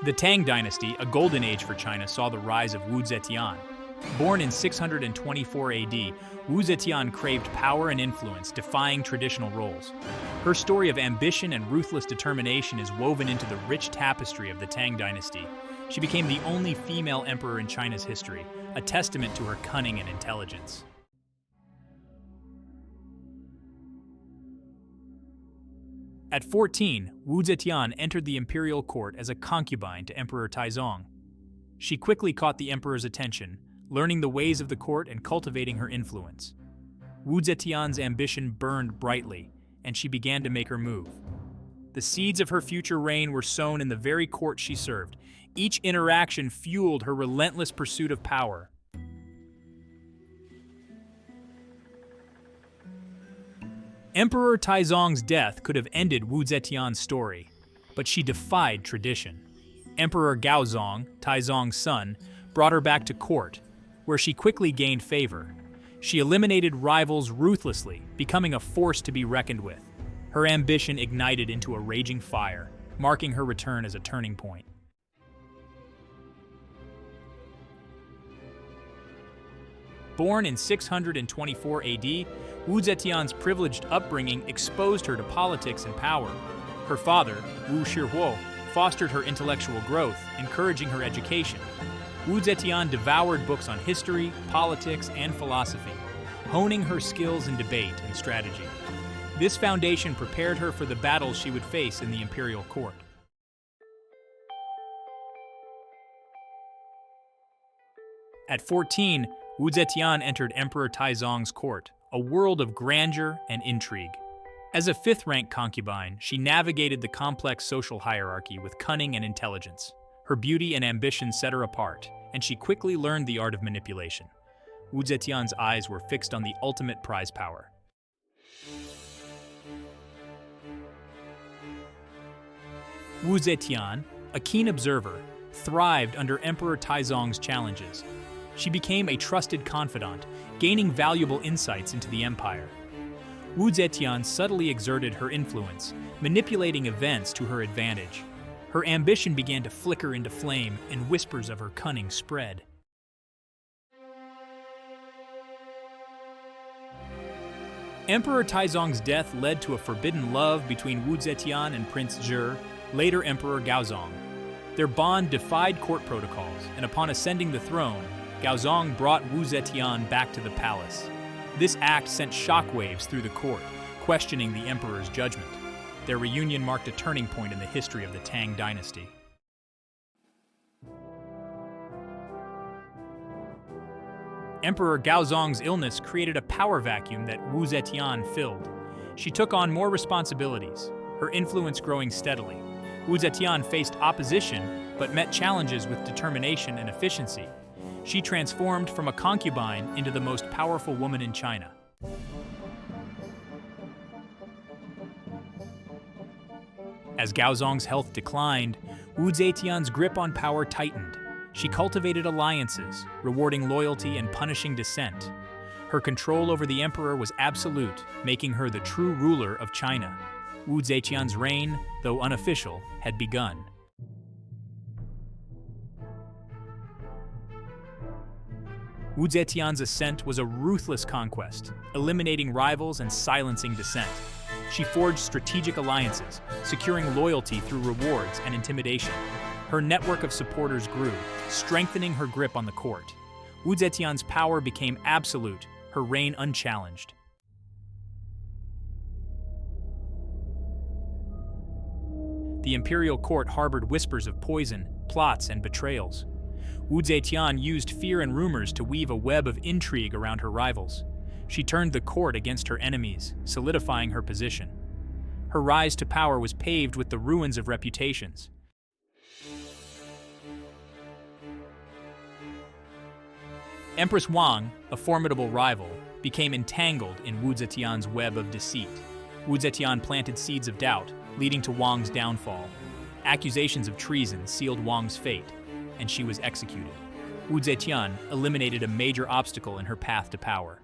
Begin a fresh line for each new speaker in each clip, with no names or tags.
The Tang Dynasty, a golden age for China, saw the rise of Wu Zetian. Born in 624 AD, Wu Zetian craved power and influence, defying traditional roles. Her story of ambition and ruthless determination is woven into the rich tapestry of the Tang Dynasty. She became the only female emperor in China's history, a testament to her cunning and intelligence. At 14, Wu Zetian entered the imperial court as a concubine to Emperor Taizong. She quickly caught the emperor's attention, learning the ways of the court and cultivating her influence. Wu Zetian's ambition burned brightly, and she began to make her move. The seeds of her future reign were sown in the very court she served. Each interaction fueled her relentless pursuit of power. Emperor Taizong's death could have ended Wu Zetian's story, but she defied tradition. Emperor Gaozong, Taizong's son, brought her back to court, where she quickly gained favor. She eliminated rivals ruthlessly, becoming a force to be reckoned with. Her ambition ignited into a raging fire, marking her return as a turning point. Born in 624 AD, Wu Zetian's privileged upbringing exposed her to politics and power. Her father, Wu Shihuo, fostered her intellectual growth, encouraging her education. Wu Zetian devoured books on history, politics, and philosophy, honing her skills in debate and strategy. This foundation prepared her for the battles she would face in the imperial court. At 14, Wu Zetian entered Emperor Taizong's court, a world of grandeur and intrigue. As a fifth-rank concubine, she navigated the complex social hierarchy with cunning and intelligence. Her beauty and ambition set her apart, and she quickly learned the art of manipulation. Wu Zetian's eyes were fixed on the ultimate prize power. Wu Zetian, a keen observer, thrived under Emperor Taizong's challenges. She became a trusted confidant, gaining valuable insights into the empire. Wu Zetian subtly exerted her influence, manipulating events to her advantage. Her ambition began to flicker into flame, and whispers of her cunning spread. Emperor Taizong's death led to a forbidden love between Wu Zetian and Prince Zhi, later Emperor Gaozong. Their bond defied court protocols, and upon ascending the throne, Gaozong brought Wu Zetian back to the palace. This act sent shockwaves through the court, questioning the emperor's judgment. Their reunion marked a turning point in the history of the Tang Dynasty. Emperor Gaozong's illness created a power vacuum that Wu Zetian filled. She took on more responsibilities, her influence growing steadily. Wu Zetian faced opposition, but met challenges with determination and efficiency. She transformed from a concubine into the most powerful woman in China. As Gaozong's health declined, Wu Zetian's grip on power tightened. She cultivated alliances, rewarding loyalty and punishing dissent. Her control over the emperor was absolute, making her the true ruler of China. Wu Zetian's reign, though unofficial, had begun. Wu Zetian's ascent was a ruthless conquest, eliminating rivals and silencing dissent. She forged strategic alliances, securing loyalty through rewards and intimidation. Her network of supporters grew, strengthening her grip on the court. Wu Zetian's power became absolute, her reign unchallenged. The imperial court harbored whispers of poison, plots, and betrayals. Wu Zetian used fear and rumors to weave a web of intrigue around her rivals. She turned the court against her enemies, solidifying her position. Her rise to power was paved with the ruins of reputations. Empress Wang, a formidable rival, became entangled in Wu Zetian's web of deceit. Wu Zetian planted seeds of doubt, leading to Wang's downfall. Accusations of treason sealed Wang's fate, and she was executed. Wu Zetian eliminated a major obstacle in her path to power.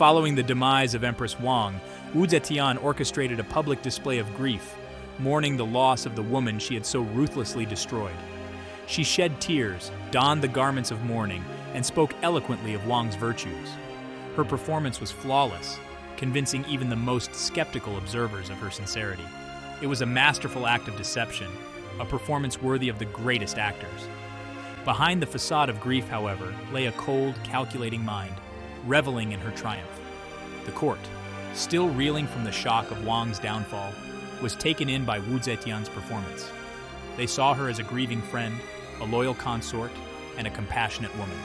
Following the demise of Empress Wang, Wu Zetian orchestrated a public display of grief, mourning the loss of the woman she had so ruthlessly destroyed. She shed tears, donned the garments of mourning, and spoke eloquently of Wang's virtues. Her performance was flawless, convincing even the most skeptical observers of her sincerity. It was a masterful act of deception, a performance worthy of the greatest actors. Behind the facade of grief, however, lay a cold, calculating mind, reveling in her triumph. The court, still reeling from the shock of Wang's downfall, was taken in by Wu Zetian's performance. They saw her as a grieving friend, a loyal consort, and a compassionate woman.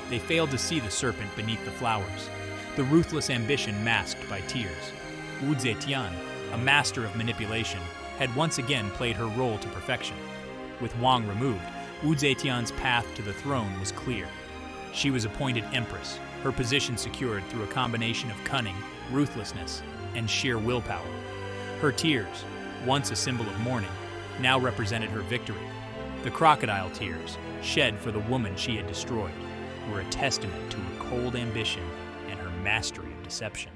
They failed to see the serpent beneath the flowers, the ruthless ambition masked by tears. Wu Zetian, a master of manipulation, had once again played her role to perfection. With Wang removed, Wu Zetian's path to the throne was clear. She was appointed empress, her position secured through a combination of cunning, ruthlessness, and sheer willpower. Her tears, once a symbol of mourning, now represented her victory. The crocodile tears, shed for the woman she had destroyed, were a testament to her cold ambition and her mastery of deception.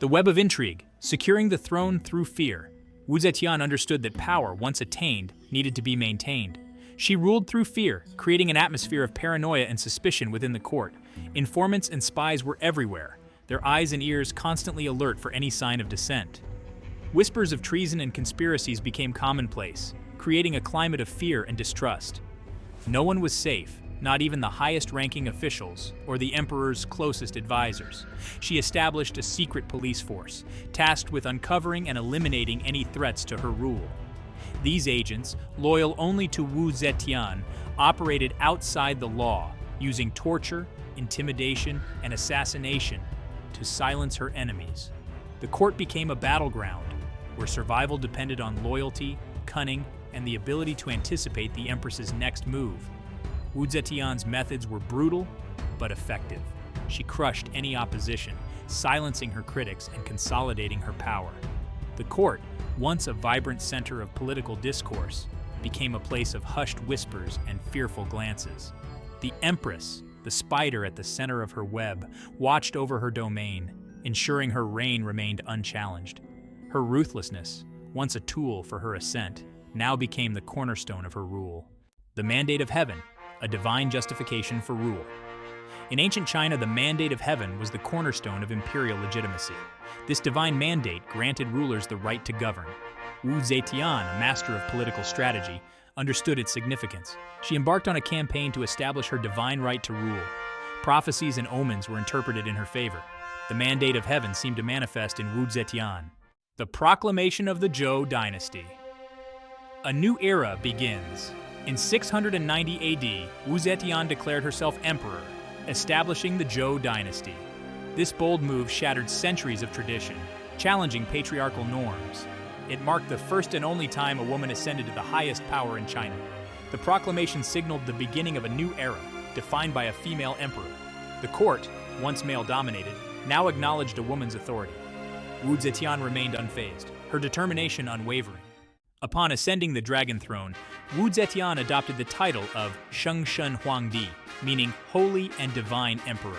The web of intrigue, securing the throne through fear. Wu Zetian understood that power, once attained, needed to be maintained. She ruled through fear, creating an atmosphere of paranoia and suspicion within the court. Informants and spies were everywhere, their eyes and ears constantly alert for any sign of dissent. Whispers of treason and conspiracies became commonplace, creating a climate of fear and distrust. No one was safe, not even the highest-ranking officials or the emperor's closest advisors. She established a secret police force, tasked with uncovering and eliminating any threats to her rule. These agents, loyal only to Wu Zetian, operated outside the law, using torture, intimidation, and assassination to silence her enemies. The court became a battleground, where survival depended on loyalty, cunning, and the ability to anticipate the Empress's next move. Wu Zetian's methods were brutal, but effective. She crushed any opposition, silencing her critics and consolidating her power. The court, once a vibrant center of political discourse, became a place of hushed whispers and fearful glances. The Empress, the spider at the center of her web, watched over her domain, ensuring her reign remained unchallenged. Her ruthlessness, once a tool for her ascent, now became the cornerstone of her rule. The mandate of heaven, a divine justification for rule. In ancient China, the mandate of heaven was the cornerstone of imperial legitimacy. This divine mandate granted rulers the right to govern. Wu Zetian, a master of political strategy, understood its significance. She embarked on a campaign to establish her divine right to rule. Prophecies and omens were interpreted in her favor. The mandate of heaven seemed to manifest in Wu Zetian. The proclamation of the Zhou Dynasty. A new era begins. In 690 AD, Wu Zetian declared herself emperor, establishing the Zhou Dynasty. This bold move shattered centuries of tradition, challenging patriarchal norms. It marked the first and only time a woman ascended to the highest power in China. The proclamation signaled the beginning of a new era, defined by a female emperor. The court, once male-dominated, now acknowledged a woman's authority. Wu Zetian remained unfazed, her determination unwavering. Upon ascending the dragon throne, Wu Zetian adopted the title of Shengshen Huangdi, meaning Holy and Divine Emperor.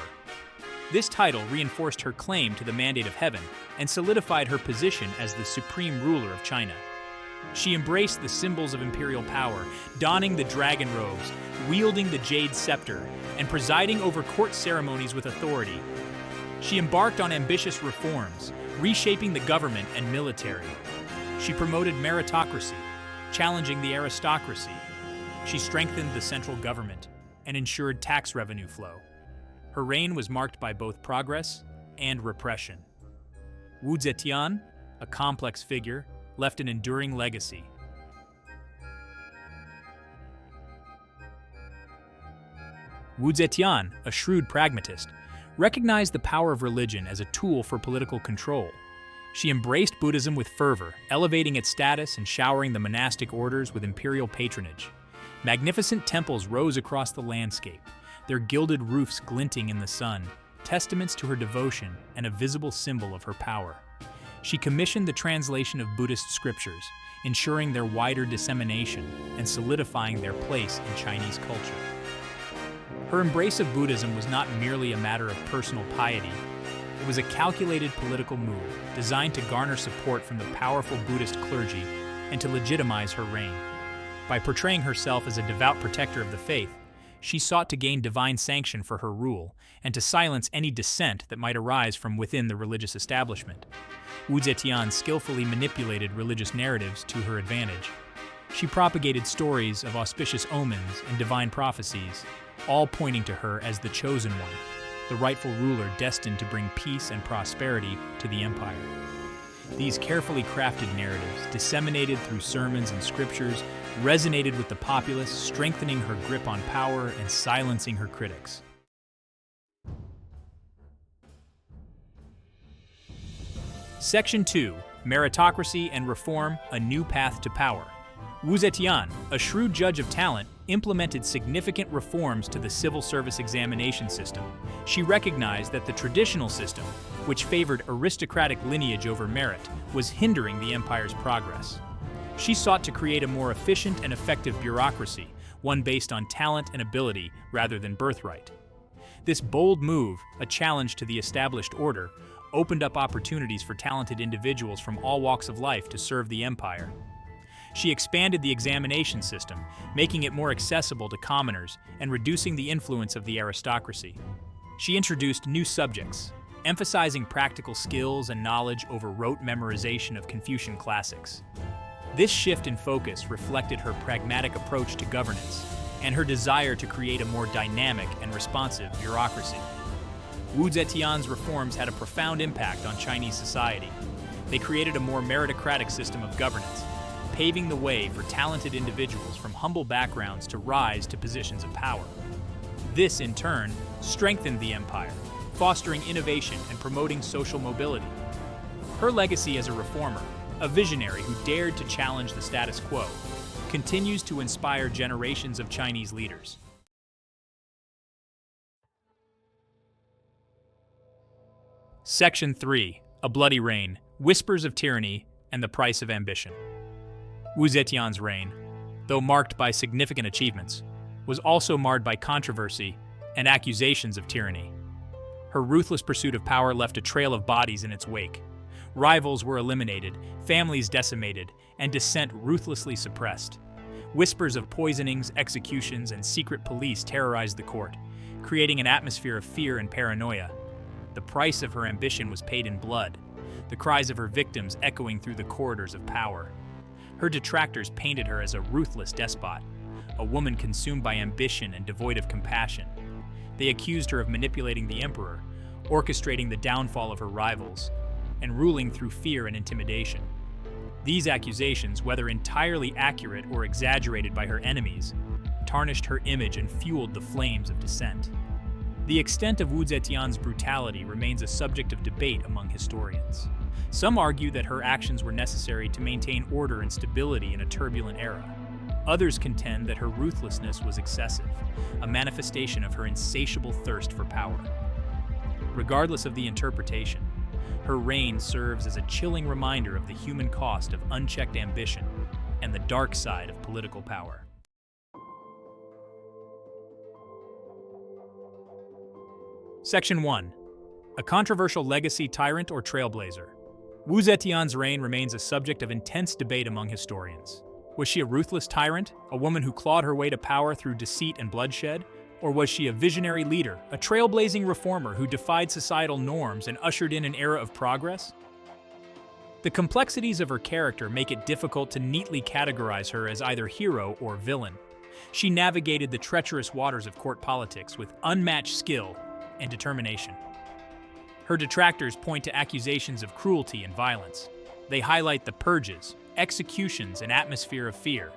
This title reinforced her claim to the mandate of heaven and solidified her position as the supreme ruler of China. She embraced the symbols of imperial power, donning the dragon robes, wielding the jade scepter, and presiding over court ceremonies with authority. She embarked on ambitious reforms, reshaping the government and military. She promoted meritocracy, challenging the aristocracy. She strengthened the central government and ensured tax revenue flow. Her reign was marked by both progress and repression. Wu Zetian, a complex figure, left an enduring legacy. Wu Zetian, a shrewd pragmatist, recognized the power of religion as a tool for political control. She embraced Buddhism with fervor, elevating its status and showering the monastic orders with imperial patronage. Magnificent temples rose across the landscape, their gilded roofs glinting in the sun, testaments to her devotion and a visible symbol of her power. She commissioned the translation of Buddhist scriptures, ensuring their wider dissemination and solidifying their place in Chinese culture. Her embrace of Buddhism was not merely a matter of personal piety. It was a calculated political move designed to garner support from the powerful Buddhist clergy and to legitimize her reign. By portraying herself as a devout protector of the faith, she sought to gain divine sanction for her rule and to silence any dissent that might arise from within the religious establishment. Wu Zetian skillfully manipulated religious narratives to her advantage. She propagated stories of auspicious omens and divine prophecies, all pointing to her as the chosen one, the rightful ruler destined to bring peace and prosperity to the empire. These carefully crafted narratives, disseminated through sermons and scriptures, resonated with the populace, strengthening her grip on power and silencing her critics. Section 2. Meritocracy and Reform, a New Path to Power. Wu Zetian, a shrewd judge of talent, implemented significant reforms to the civil service examination system. She recognized that the traditional system, which favored aristocratic lineage over merit, was hindering the empire's progress. She sought to create a more efficient and effective bureaucracy, one based on talent and ability rather than birthright. This bold move, a challenge to the established order, opened up opportunities for talented individuals from all walks of life to serve the empire. She expanded the examination system, making it more accessible to commoners and reducing the influence of the aristocracy. She introduced new subjects, emphasizing practical skills and knowledge over rote memorization of Confucian classics. This shift in focus reflected her pragmatic approach to governance and her desire to create a more dynamic and responsive bureaucracy. Wu Zetian's reforms had a profound impact on Chinese society. They created a more meritocratic system of governance, paving the way for talented individuals from humble backgrounds to rise to positions of power. This, in turn, strengthened the empire, fostering innovation and promoting social mobility. Her legacy as a reformer, a visionary who dared to challenge the status quo, continues to inspire generations of Chinese leaders. Section 3. A Bloody Reign, Whispers of Tyranny, and the Price of Ambition. Wu Zetian's reign, though marked by significant achievements, was also marred by controversy and accusations of tyranny. Her ruthless pursuit of power left a trail of bodies in its wake. Rivals were eliminated, families decimated, and dissent ruthlessly suppressed. Whispers of poisonings, executions, and secret police terrorized the court, creating an atmosphere of fear and paranoia. The price of her ambition was paid in blood, the cries of her victims echoing through the corridors of power. Her detractors painted her as a ruthless despot, a woman consumed by ambition and devoid of compassion. They accused her of manipulating the emperor, orchestrating the downfall of her rivals, and ruling through fear and intimidation. These accusations, whether entirely accurate or exaggerated by her enemies, tarnished her image and fueled the flames of dissent. The extent of Wu Zetian's brutality remains a subject of debate among historians. Some argue that her actions were necessary to maintain order and stability in a turbulent era. Others contend that her ruthlessness was excessive, a manifestation of her insatiable thirst for power. Regardless of the interpretation, her reign serves as a chilling reminder of the human cost of unchecked ambition and the dark side of political power. Section 1. A controversial legacy, tyrant, or trailblazer. Wu Zetian's reign remains a subject of intense debate among historians. Was she a ruthless tyrant, a woman who clawed her way to power through deceit and bloodshed? Or was she a visionary leader, a trailblazing reformer who defied societal norms and ushered in an era of progress? The complexities of her character make it difficult to neatly categorize her as either hero or villain. She navigated the treacherous waters of court politics with unmatched skill and determination. Her detractors point to accusations of cruelty and violence. They highlight the purges, executions, and atmosphere of fear.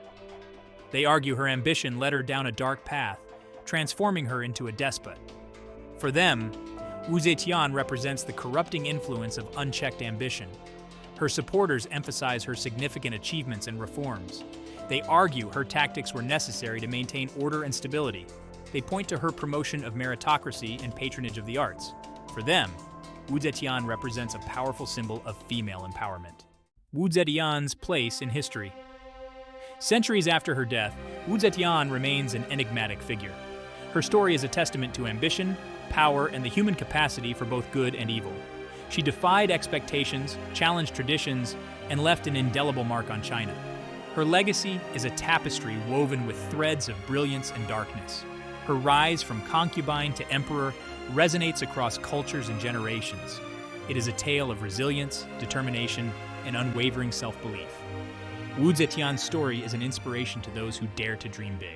They argue her ambition led her down a dark path, transforming her into a despot. For them, Wu Zetian represents the corrupting influence of unchecked ambition. Her supporters emphasize her significant achievements and reforms. They argue her tactics were necessary to maintain order and stability. They point to her promotion of meritocracy and patronage of the arts. For them, Wu Zetian represents a powerful symbol of female empowerment. Wu Zetian's place in history. Centuries after her death, Wu Zetian remains an enigmatic figure. Her story is a testament to ambition, power, and the human capacity for both good and evil. She defied expectations, challenged traditions, and left an indelible mark on China. Her legacy is a tapestry woven with threads of brilliance and darkness. Her rise from concubine to emperor resonates across cultures and generations. It is a tale of resilience, determination, and unwavering self-belief. Wu Zetian's story is an inspiration to those who dare to dream big.